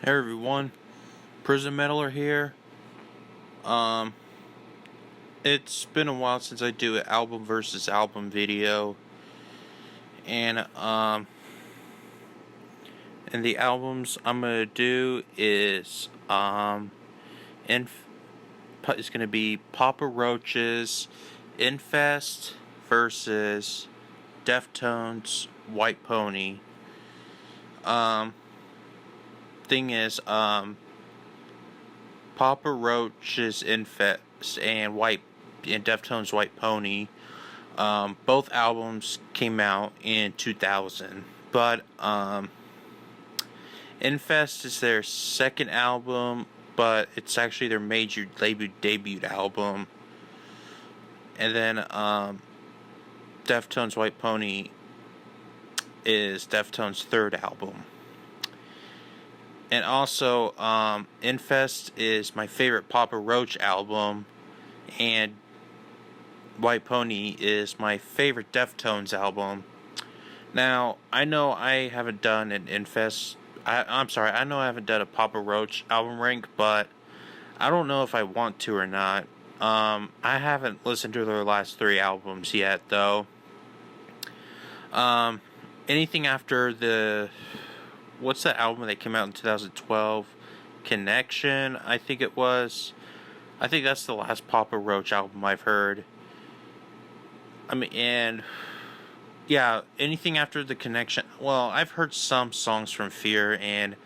Hey everyone, Prison Metaler here. Um, it's been a while since I do an album versus album video, and and the albums I'm gonna do is it's gonna be Papa Roach's Infest versus Deftones White Pony. Thing is, Papa Roach's Infest and Deftones White Pony, both albums came out in 2000, but Infest is their second album, but it's actually their major debut album. And then Deftones White Pony is Deftones' third album. And also, Infest is my favorite Papa Roach album, and White Pony is my favorite Deftones album. Now, I know I haven't done an Infest. I know I haven't done a Papa Roach album rank, but I don't know if I want to or not. I haven't listened to their last three albums yet, though. Anything after what's that album that came out in 2012? Connection, I think it was. I think that's the last Papa Roach album I've heard. Yeah, anything after the Connection. Well, I've heard some songs from Fear, and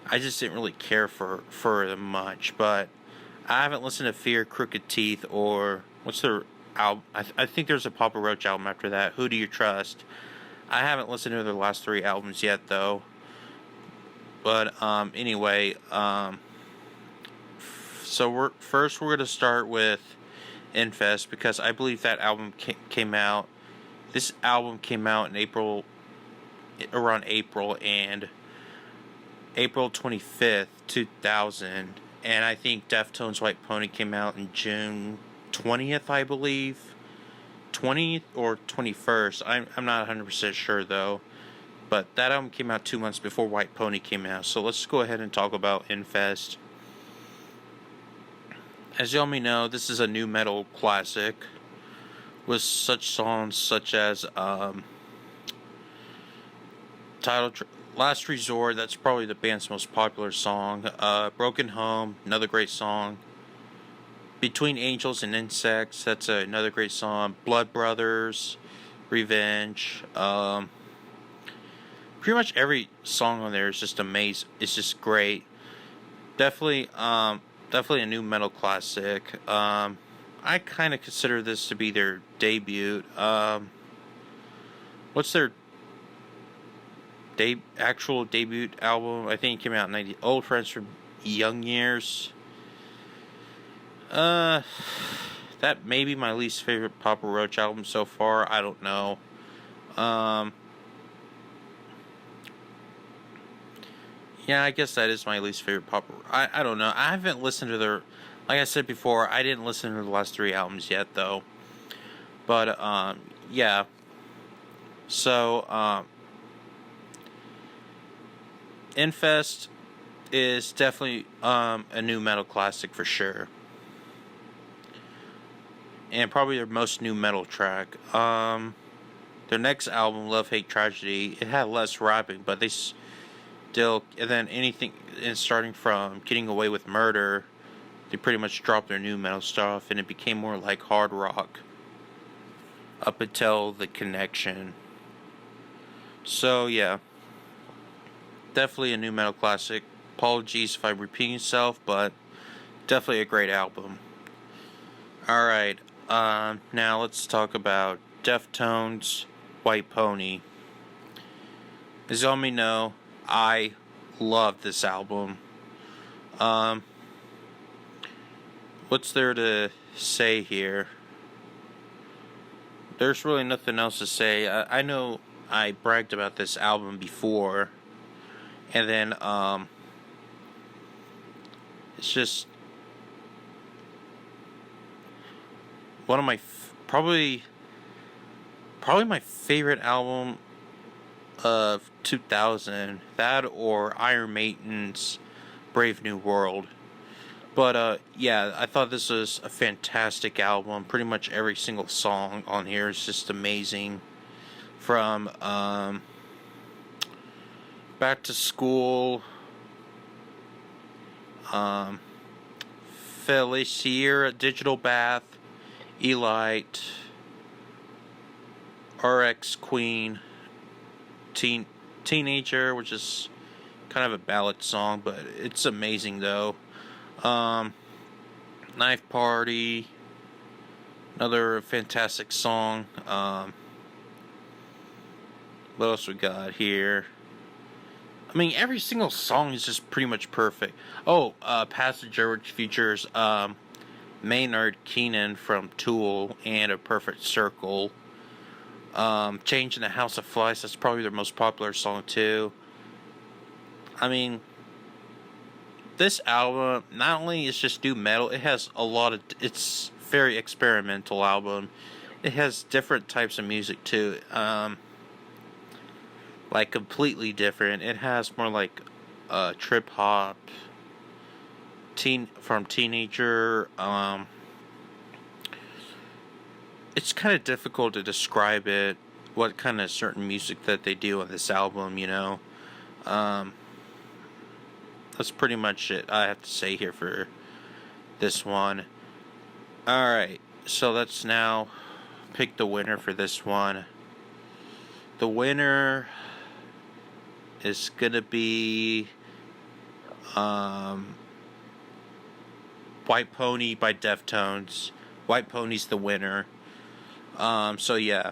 I just didn't really care for them much. But I haven't listened to Fear, Crooked Teeth, or what's their album? I think there's a Papa Roach album after that. Who Do You Trust? I haven't listened to their last three albums yet, though. But anyway, so we're going to start with Infest, because I believe that album came out. This album came out in around April 25th, 2000, and I think Deftones White Pony came out in June 20th, I believe, 20th or 21st. I'm not 100% sure though. But that album came out 2 months before White Pony came out. So let's go ahead and talk about Infest. As y'all may know, this is a new metal classic with such songs such as Last Resort, that's probably the band's most popular song. Broken Home, another great song. Between Angels and Insects, that's another great song. Blood Brothers, Revenge. Pretty much every song on there is just amazing. It's just great. Definitely a new metal classic. I kind of consider this to be their debut. What's their actual debut album? I think it came out in '90. Old Friends from Young Years. That may be my least favorite Papa Roach album so far. I don't know. Yeah, I guess that is my least favorite Papa. I don't know. I haven't listened to their. Like I said before, I didn't listen to the last three albums yet, though. But yeah. So Infest is definitely a new metal classic for sure, and probably their most new metal track. Their next album, Love, Hate, Tragedy, it had less rapping, but they still, and then anything, and starting from Getting Away with Murder, they pretty much dropped their new metal stuff, and it became more like hard rock up until The Connection. So yeah, definitely a new metal classic. Apologies if I'm repeating myself, but definitely a great album. Alright, now let's talk about Deftones White Pony. As y'all may know, I love this album. What's there to say here? There's really nothing else to say. I know I bragged about this album before, and then it's just one of my probably my favorite album of 2000. That or Iron Maiden's Brave New World. But yeah, I thought this was a fantastic album. Pretty much every single song on here is just amazing. From Back to School, Felicier, Digital Bath, Elite, RX Queen, Teenager, which is kind of a ballad song, but it's amazing though. Knife Party, another fantastic song. What else we got here? I mean, every single song is just pretty much perfect. Oh, Passenger, which features Maynard Keenan from Tool and A Perfect Circle. Change in the House of Flies, that's probably their most popular song too. I mean, this album, not only is just new metal, it has a lot of, it's very experimental album. It has different types of music too. Like completely different. It has more like trip hop, from Teenager. It's kind of difficult to describe it, what kind of certain music that they do on this album, you know. That's pretty much it I have to say here for this one. Alright, so let's now pick the winner for this one. The winner is gonna be White Pony by Deftones. White Pony's the winner. So yeah,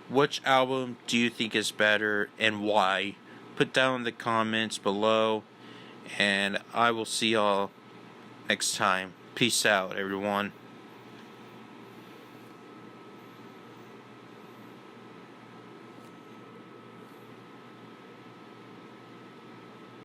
which album do you think is better and why? Put down in the comments below, and I will see y'all next time. Peace out, everyone.